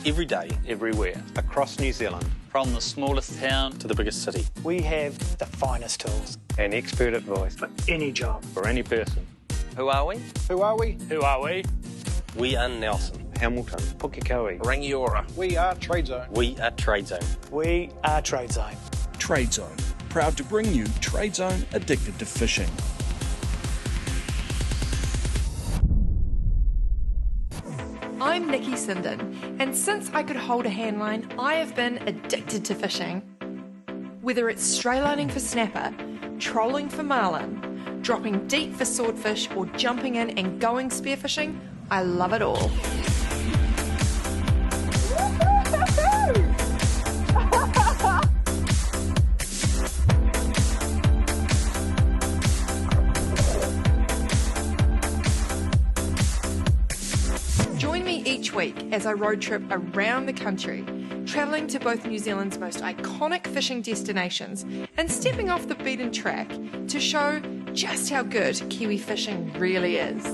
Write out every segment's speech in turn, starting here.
every day, everywhere, across New Zealand. From the smallest town to the biggest city. We have the finest tools. And expert advice. For any job. For any person. Who are we? Who are we? Who are we? We are Nelson, Hamilton, Pukekohe, Rangiora. We are Trade Zone. We are Trade Zone. We are Trade Zone. Trade Zone, proud to bring you Trade Zone Addicted to Fishing. I'm Nicky and since I could hold a handline, I have been addicted to fishing. Whether it's straylining for snapper, trolling for marlin, dropping deep for swordfish, or jumping in and going spearfishing, I love it all. Join me each week as I road trip around the country, travelling to both New Zealand's most iconic fishing destinations and stepping off the beaten track to show just how good Kiwi fishing really is.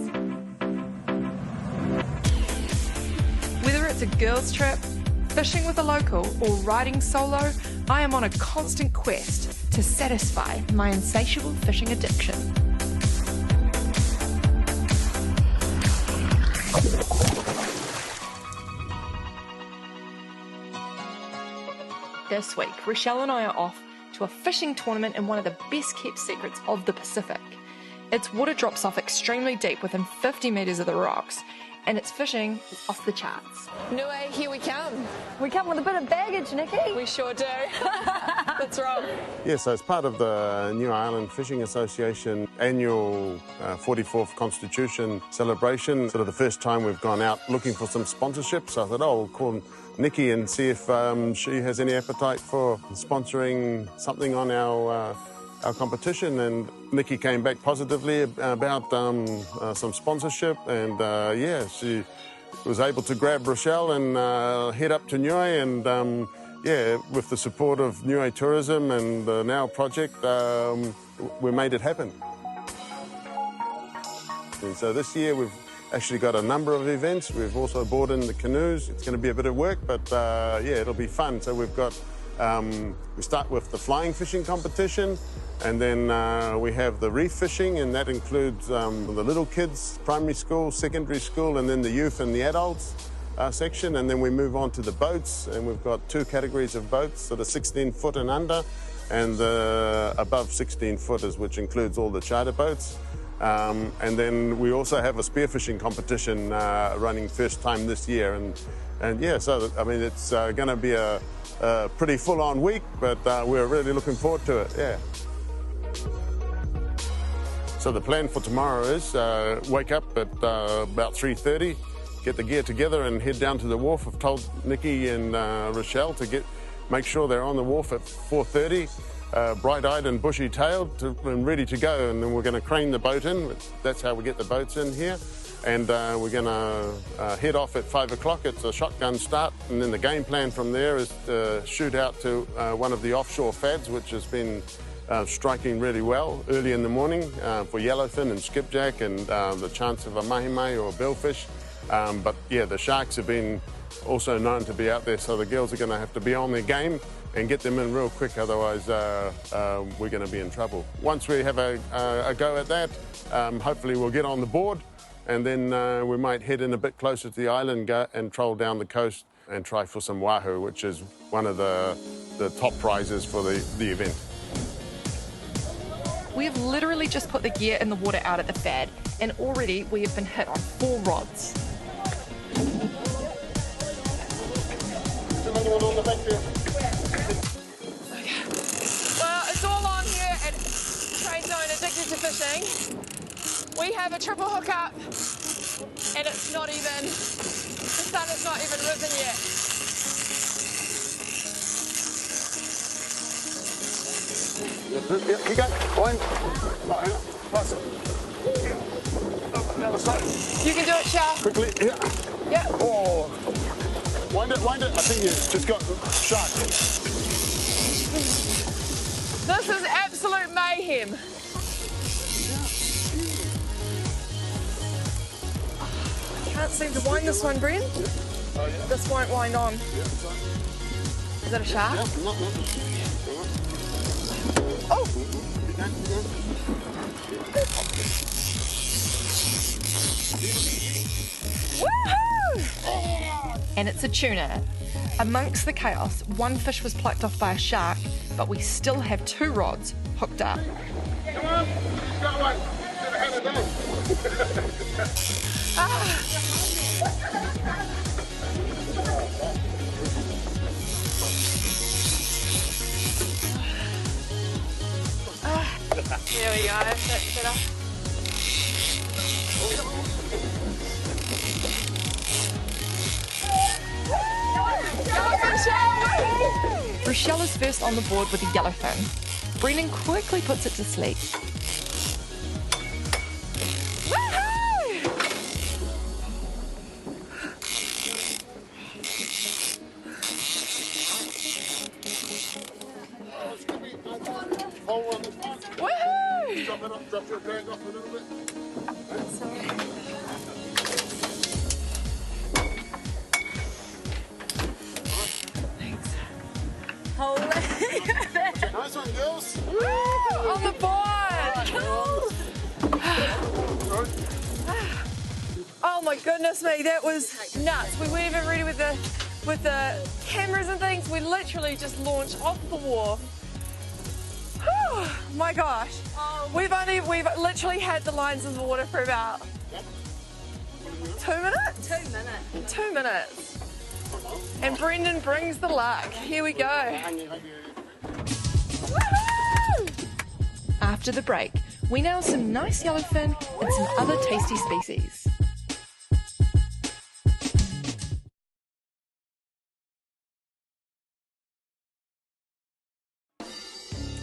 Whether it's a girls' trip, fishing with a local, or riding solo, I am on a constant quest to satisfy my insatiable fishing addiction. This week, Rachelle and I are off to a fishing tournament in one of the best kept secrets of the Pacific. Its water drops off extremely deep within 50 metres of the rocks, and its fishing is off the charts. Niue, here we come. We come with a bit of baggage, Nicky. We sure do. That's right. Yeah, so it's part of the Niue Island Fishing Association annual 44th Constitution celebration. Sort of the first time we've gone out looking for some sponsorship. So I thought, oh, we'll call Nicky and see if she has any appetite for sponsoring something on our competition. And Nicky came back positively about some sponsorship, and yeah, she was able to grab Rachelle and head up to Niue, and yeah, with the support of Niue Tourism and the Now project, we made it happen. And so this year we've actually got a number of events. We've also brought in the canoes. It's going to be a bit of work, but yeah, it'll be fun. So we've got, we start with the flying fishing competition, and then we have the reef fishing, and that includes the little kids, primary school, secondary school, and then the youth and the adults section. And then we move on to the boats, and we've got two categories of boats, so the 16 foot and under, and the above 16 footers, which includes all the charter boats. And then we also have a spearfishing competition running first time this year, and yeah, so I mean it's going to be a pretty full-on week, but we're really looking forward to it. Yeah. So the plan for tomorrow is wake up at about 3:30, get the gear together, and head down to the wharf. I've told Nicky and Rachelle to make sure they're on the wharf at 4:30. Bright-eyed and bushy-tailed and ready to go, and then we're going to crane the boat in. That's how we get the boats in here, and we're going to head off at 5 o'clock. It's a shotgun start, and then the game plan from there is to shoot out to one of the offshore fads, which has been striking really well early in the morning for yellowfin and skipjack, and the chance of a mahi-mahi or a billfish. But yeah, the sharks have been also known to be out there, so the girls are going to have to be on their game and get them in real quick, otherwise we're going to be in trouble. Once we have a go at that, hopefully we'll get on the board, and then we might head in a bit closer to the island and troll down the coast and try for some wahoo, which is one of the top prizes for the event. We have literally just put the gear in the water out at the fad, and already we have been hit on 4 rods. Well, it's all on here at Trade Zone Addicted to Fishing. We have a triple hookup, and it's not even, the sun has not even risen yet. Yeah, you go. One. Pass it. Down the side. You can do it, Shah. Quickly. Yeah. Yeah. Oh. Wind it, wind it. I think you just got shark. This is absolute mayhem. Can't seem to wind this one, Bren. This won't wind on. Is that a shark? Oh! Woohoo! And it's a tuna. Amongst the chaos, one fish was plucked off by a shark, but we still have 2 rods hooked up. Come on, you've got one. Should have had There we go, that's better. Rachelle is first on the board with a yellowfin. Brendan quickly puts it to sleep. Woohoo! Drop it up, drop your drag off a little bit. Nice one, girls. Woo! On the board! Oh my goodness me, that was nuts. We weren't even ready with the cameras and things. We literally just launched off the wharf. Whew, my gosh. We've literally had the lines in the water for about 2 minutes? 2 minutes. 2 minutes. And Brendan brings the luck. Here we go. Woohoo! After the break, we nail some nice yellowfin and some other tasty species.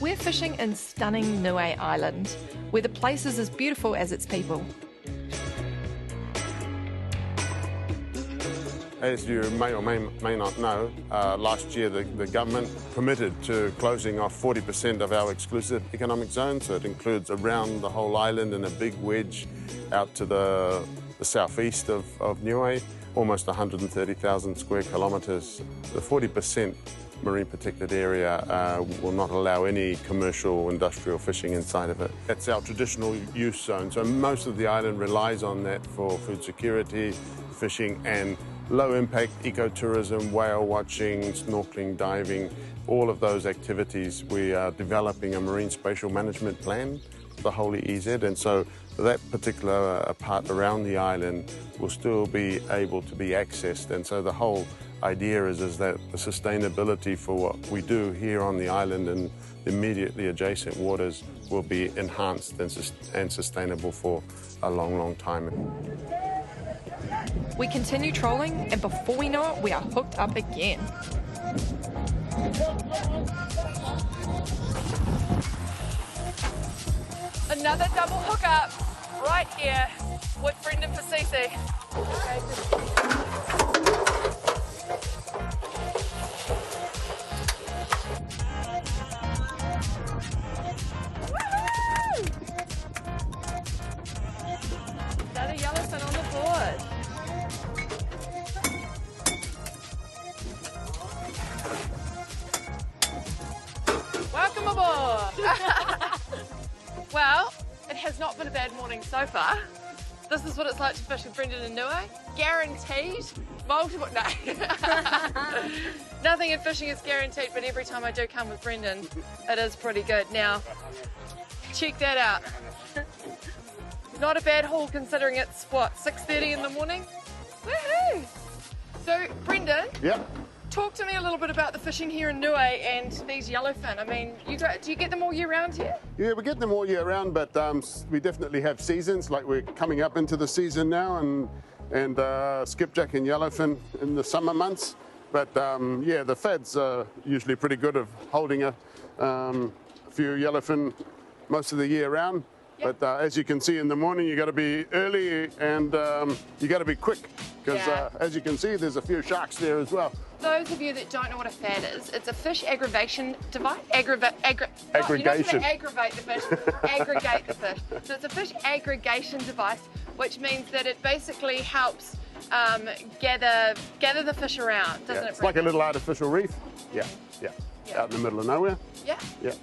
We're fishing in stunning Niue Island, where the place is as beautiful as its people. As you may or may not know, last year the government committed to closing off 40% of our exclusive economic zone, so it includes around the whole island and a big wedge out to the southeast of Niue, almost 130,000 square kilometres. The 40% marine protected area will not allow any commercial or industrial fishing inside of it. It's our traditional use zone, so most of the island relies on that for food security, fishing and low-impact ecotourism, whale watching, snorkeling, diving, all of those activities. We are developing a marine spatial management plan, the whole EZ, and so that particular part around the island will still be able to be accessed. And so the whole idea is that the sustainability for what we do here on the island and immediately adjacent waters will be enhanced and sustainable for a long, long time. We continue trolling, and before we know it, we are hooked up again. Another double hookup right here with Brendan for Cece. Another yellowfin on the board. Welcome aboard! Well, it has not been a bad morning so far. This is what it's like to fish with Brendan and Niue. Guaranteed. Multiple, no. Nothing in fishing is guaranteed, but every time I do come with Brendan, it is pretty good. Now, check that out. Not a bad haul considering it's, what, 6:30 in the morning? Woohoo! So, Brendan. Yep. Talk to me a little bit about the fishing here in Niue and these yellowfin. I mean, do you get them all year round here? Yeah, we get them all year round, but we definitely have seasons. Like we're coming up into the season now, and skipjack and yellowfin in the summer months. But yeah, the fads are usually pretty good of holding a few yellowfin most of the year round. Yep. But as you can see in the morning, you got to be early and you got to be quick because as you can see, there's a few sharks there as well. Those of you that don't know what a fad is, it's a fish aggravation device. Aggregation. You're not going to aggravate the fish, aggregate the fish. So it's a fish aggregation device, which means that it basically helps gather the fish around, doesn't it? It's like a little artificial reef. Yeah. Out in the middle of nowhere. Yeah. Yeah.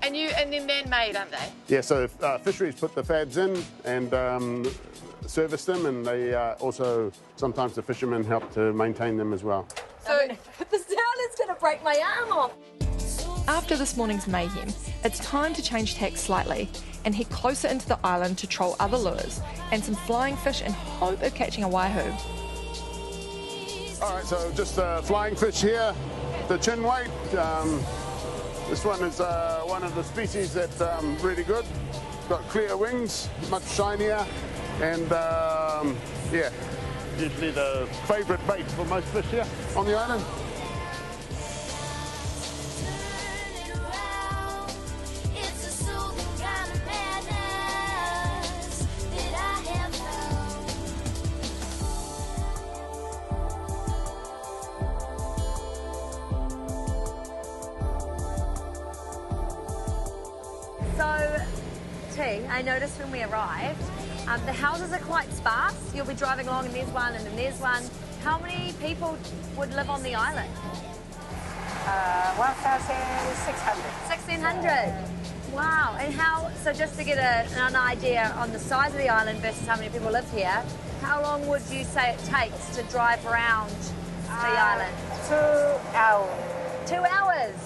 And they're man-made, aren't they? Yeah, so fisheries put the fads in and service them, and they also, sometimes the fishermen help to maintain them as well. So put this down, it's going to break my arm off. After this morning's mayhem, it's time to change tack slightly and head closer into the island to troll other lures and some flying fish in hope of catching a wahoo. All right, so just flying fish here, the chin weight. This one is one of the species that's really good. It's got clear wings, much shinier, and yeah, usually the favourite bait for most fish here on the island. So, T, I noticed when we arrived, the houses are quite sparse. You'll be driving along and there's one and then there's one. How many people would live on the island? 1,600. 1,600. Wow. And how, so just to get an idea on the size of the island versus how many people live here, how long would you say it takes to drive around the island? 2 hours. 2 hours.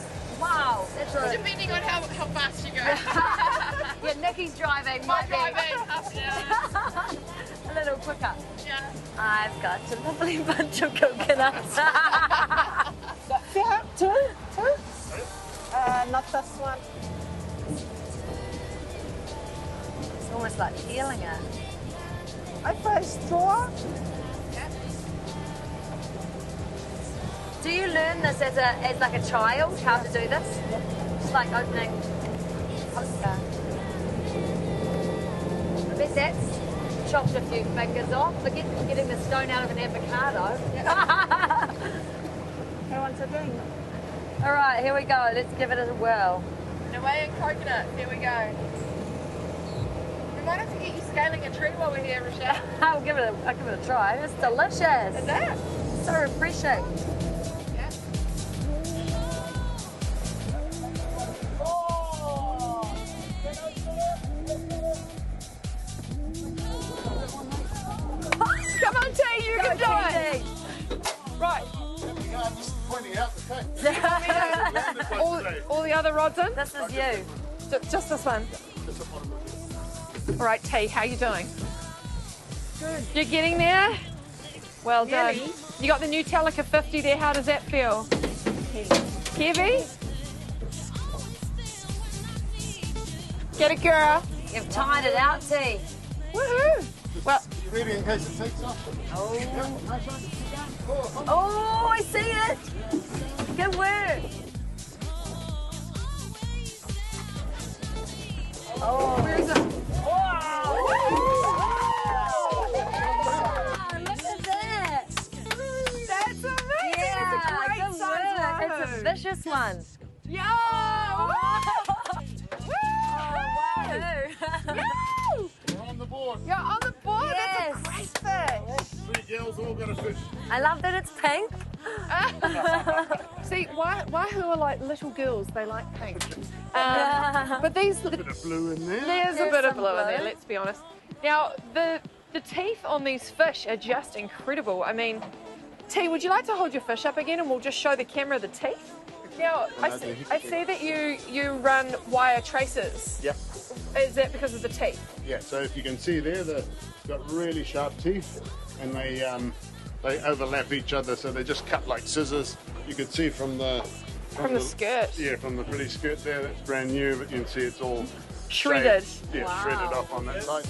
Wow. That's Depending on how fast you go. Yeah, Nicky's driving. My might be driving up down. a little quicker. Yeah. I've got a lovely bunch of coconuts. Yeah, two. Not this one. It's almost like peeling it. I first straw. Do you learn this as like a child, how to do this? Just like opening. I bet that's chopped a few fingers off. Forget getting the stone out of an avocado. I want to drink. All right, here we go. Let's give it a whirl. Niuean coconut. Here we go. We might have to get you scaling a tree while we're here, Rachelle. I'll give it a try. It's delicious. Is it? So refreshing. Come on, T, you can do it. Right. All the other rods in? This is you. Just this one. All right, T, how you doing? Good. You're getting there? Well done. Nearly. You got the new Telica 50 there. How does that feel? Heavy? Get it, girl. You've tied it out, T. Woohoo! Well, You ready in case it takes off? Oh, I see it. Good work. Oh, where is it? wow. Look at that. That's amazing. Yeah, it's a great good size work. wahoo. It's a vicious one. Yo! We're on the board. You're on the board. Yes. That's a great fish. 3 girls all got a fish. I love that it's pink. See, wahoo are like little girls. They like pink. But these, A bit of blue in there. there's a There's bit of some blue in there. blue. Let's be honest. Now, the teeth on these fish are just incredible. I mean, T, would you like to hold your fish up again, and we'll just show the camera the teeth? Now, I see that you run wire traces. Yep. Is that because of the teeth? Yeah, so if you can see there, they've got really sharp teeth, and they overlap each other, so they just cut like scissors. You can see from the skirt. Yeah, from the pretty skirt there, that's brand new, but you can see it's all Shredded. shaved. Yeah, shredded off on that side.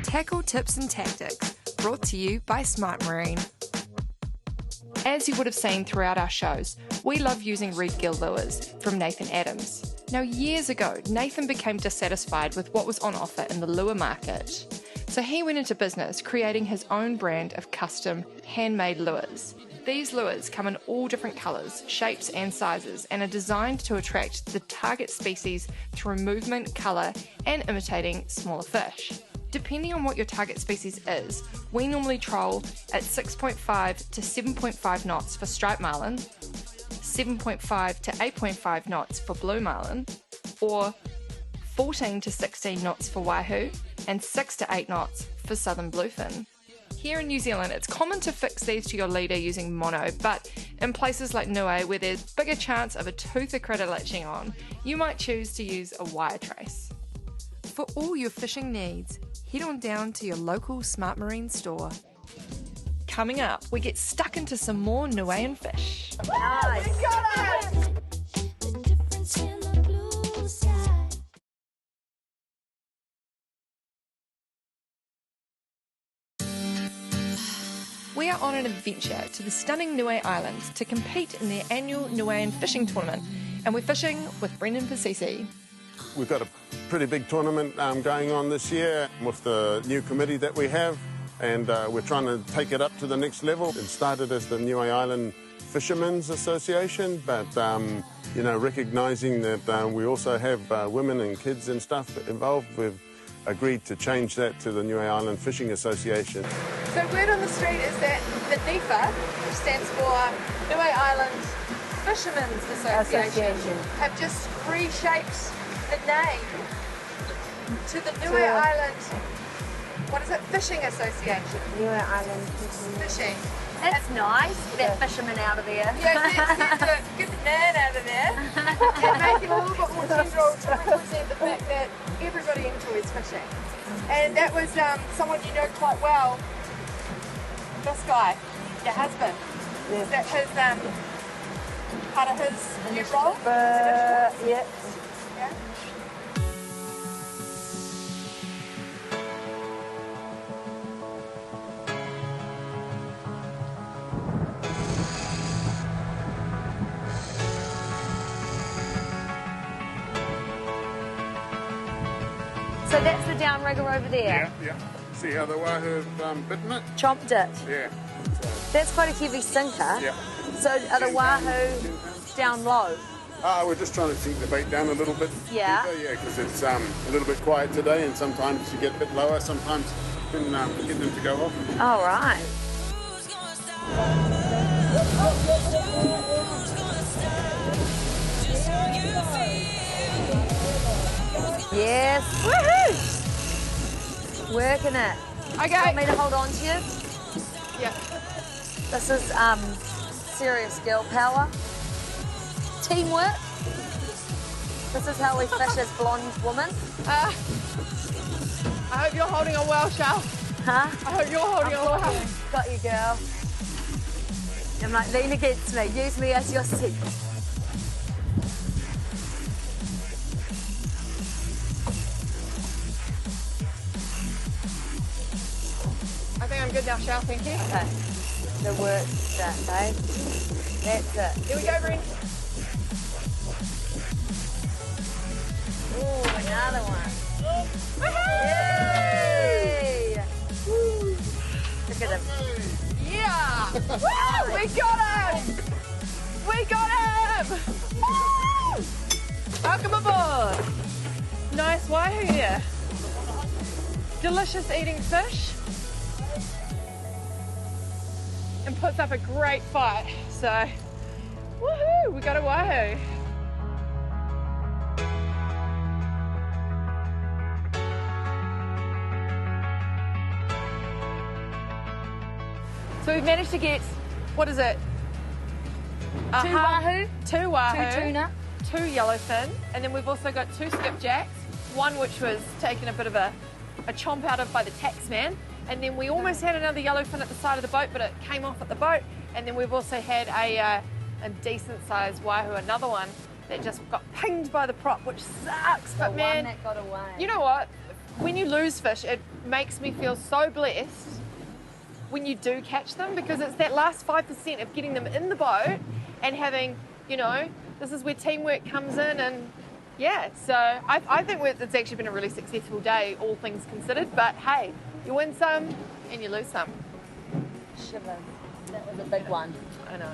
Tackle tips and tactics, brought to you by Smart Marine. As you would have seen throughout our shows, we love using red gill lures from Nathan Adams. Now, years ago, Nathan became dissatisfied with what was on offer in the lure market. So he went into business creating his own brand of custom, handmade lures. These lures come in all different colours, shapes and sizes and are designed to attract the target species through movement, colour and imitating smaller fish. Depending on what your target species is, we normally troll at 6.5 to 7.5 knots for striped marlin, 7.5 to 8.5 knots for blue marlin, or 14 to 16 knots for wahoo and 6 to 8 knots for southern bluefin. Here in New Zealand, it's common to fix these to your leader using mono, but in places like Niue, where there's bigger chance of a tooth or critter latching on, you might choose to use a wire trace. For all your fishing needs, head on down to your local Smart Marine store. Coming up, we get stuck into some more Niuean fish. Nice. We got it! We are on an adventure to the stunning Niue Islands to compete in their annual Niuean fishing tournament, and we're fishing with Brendan Pasisi. We've got a pretty big tournament going on this year with the new committee that we have, and we're trying to take it up to the next level. It started as the Niue Island Fishermen's Association, but you know, recognising that we also have women and kids and stuff involved, we've agreed to change that to the Niue Island Fishing Association. So word on the street is that the NIFA, which stands for Niue Island Fishermen's Association, have just reshaped the name to the Niue Island, what is it, Fishing Association. Niue Island Fishing. That's nice. Get that fisherman out of there. Yeah, get the man out of there and make it a little bit more general to represent the fact that everybody enjoys fishing. And that was someone you know quite well, this guy, your husband. Yes. Is that his, part of his new role? yeah. Yeah. So that's the downrigger over there. Yeah. See how the wahoo have bitten it? Chomped it. Yeah. That's quite a heavy sinker. Yeah. So are the wahoo down low? We're just trying to sink the bait down a little bit Yeah. deeper, yeah, because it's a little bit quiet today, and sometimes you get a bit lower, sometimes you can get them to go off. All right. Yes. Woohoo! Working it. Okay. Want me to hold on to you? Yeah. This is serious girl power. Teamwork. This is how we fish as blonde women. I hope you're holding on well, Shell. Huh? I hope you're holding on well. Got you, girl. I'm like, lean against me. Use me as your seat. I think I'm good now, Shell. Thank you. Okay. The work's done, babe. That's it. Here we go, Bryn. Ooh, another one. Yay! Yay! Look at him. Yeah! Woo! We got him! We got him! Woo! Welcome aboard. Nice wahoo here. Delicious eating fish. And puts up a great fight. So, woohoo! We got a wahoo. So we've managed to get, what is it? Two wahoo. Two wahoo. Two tuna. Two yellowfin. And then we've also got two skipjacks. One which was taken a bit of a chomp out of by the taxman. And then we almost had another yellowfin at the side of the boat, but it came off at the boat. And then we've also had a decent sized wahoo, another one that just got pinged by the prop, which sucks. But The man, one that got away. you know what? When you lose fish, it makes me feel so blessed when you do catch them, because it's that last 5% of getting them in the boat and having, you know, this is where teamwork comes in. And yeah, so I think it's actually been a really successful day, all things considered. But hey, you win some and you lose some. Shiver. That was a big one. I know.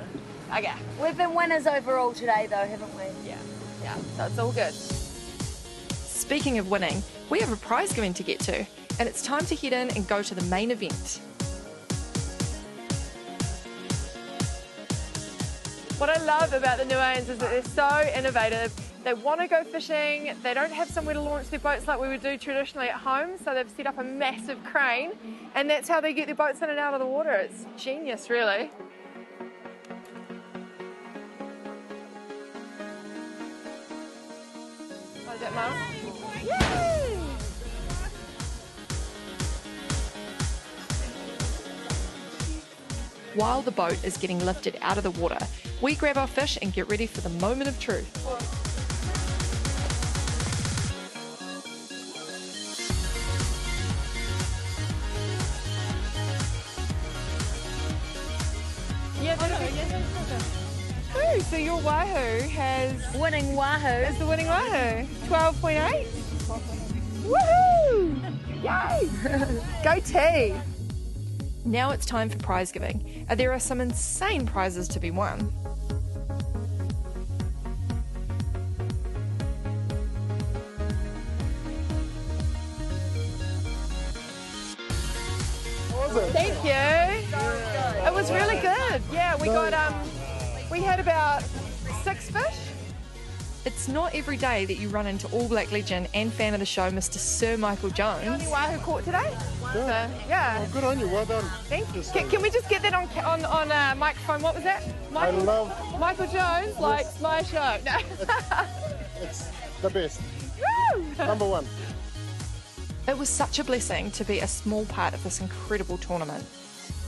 Okay. We've been winners overall today, though, haven't we? Yeah, so it's all good. Speaking of winning, we have a prize giving to get to, and it's time to head in and go to the main event. What I love about the Niueans is that they're so innovative. They want to go fishing. They don't have somewhere to launch their boats like we would do traditionally at home, so they've set up a massive crane, and that's how they get their boats in and out of the water. It's genius, really. Oh, is that Mum? Yay! While the boat is getting lifted out of the water, we grab our fish and get ready for the moment of truth. Ooh, so your wahoo Winning wahoo. is the winning wahoo. 12.8. Woohoo! Yay! Go T! Now it's time for prize giving, and there are some insane prizes to be won. Thank you. It was really good. Yeah, we had about 6 fish. It's not every day that you run into All Black legend and fan of the show, Mr. Sir Michael Jones. Only wahoo caught today. Yeah. So, yeah. Oh, good on you. Well done. Thank you. Can we just get that on microphone? What was that? Michael, I love. Michael Jones likes my show. No. It's the best. Woo! Number one. It was such a blessing to be a small part of this incredible tournament.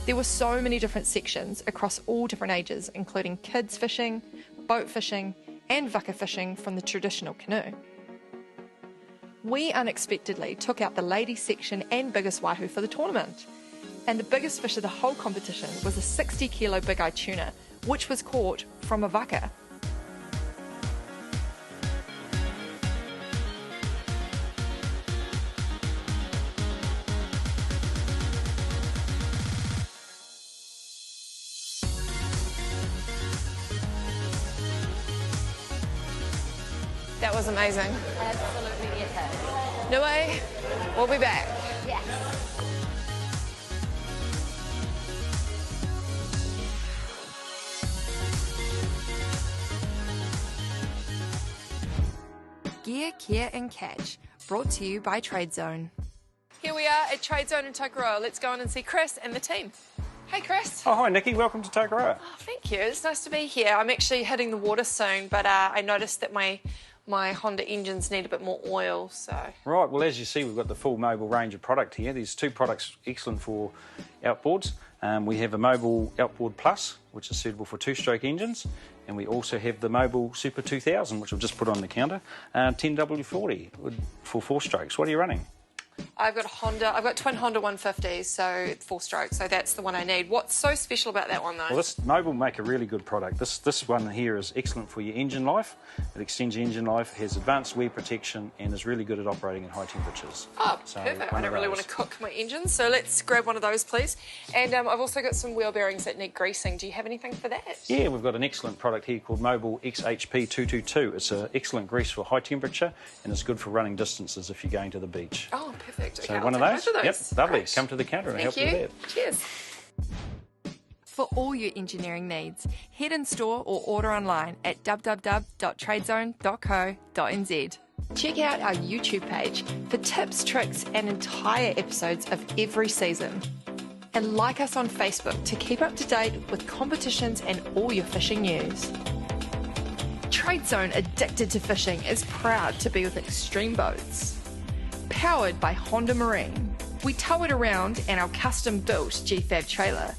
There were so many different sections across all different ages, including kids fishing, boat fishing, and waka fishing from the traditional canoe. We unexpectedly took out the ladies section and biggest wahoo for the tournament. And the biggest fish of the whole competition was a 60 kilo big eye tuna, which was caught from a waka. That was amazing. Absolutely epic. Niue, we'll be back. Yes. Gear, Care and Catch, brought to you by Trade Zone. Here we are at Trade Zone in Tokoroa. Let's go in and see Chris and the team. Hey, Chris. Oh, hi, Nicky. Welcome to Tokoroa. Oh, thank you. It's nice to be here. I'm actually hitting the water soon, but I noticed that my Honda engines need a bit more oil, so... Right, well, as you see, we've got the full mobile range of product here. There's 2 products excellent for outboards. We have a Mobile Outboard Plus, which is suitable for 2-stroke engines, and we also have the Mobile Super 2000, which I've just put on the counter, 10W40 for 4 strokes. What are you running? I've got twin Honda 150s, so 4-stroke, so that's the one I need. What's so special about that one, though? Well, this Mobile make a really good product. This one here is excellent for your engine life. It extends your engine life, has advanced wear protection, and is really good at operating at high temperatures. Oh, So, perfect. one I of don't really those. want to cook my engine, so let's grab one of those, please. And I've also got some wheel bearings that need greasing. Do you have anything for that? Yeah, we've got an excellent product here called Mobile XHP 222. It's an excellent grease for high temperature, and it's good for running distances if you're going to the beach. Oh, perfect. Okay, So I'll one of take those? both of Yep, those. lovely. Great. Come to the counter and Thank help you you. with that. Cheers. For all your engineering needs, head in store or order online at www.tradezone.co.nz. Check out our YouTube page for tips, tricks, and entire episodes of every season. And like us on Facebook to keep up to date with competitions and all your fishing news. Trade Zone Addicted to Fishing is proud to be with Extreme Boats. Powered by Honda Marine. We tow it around in our custom-built GFAB trailer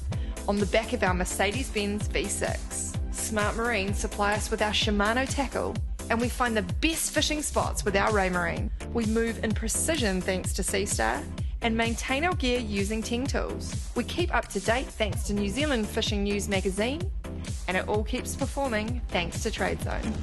on the back of our Mercedes-Benz V6. Smart Marine supply us with our Shimano tackle, and we find the best fishing spots with our Ray Marine. We move in precision thanks to Seastar, and maintain our gear using Ting Tools. We keep up to date thanks to New Zealand Fishing News magazine, and it all keeps performing thanks to Trade Zone.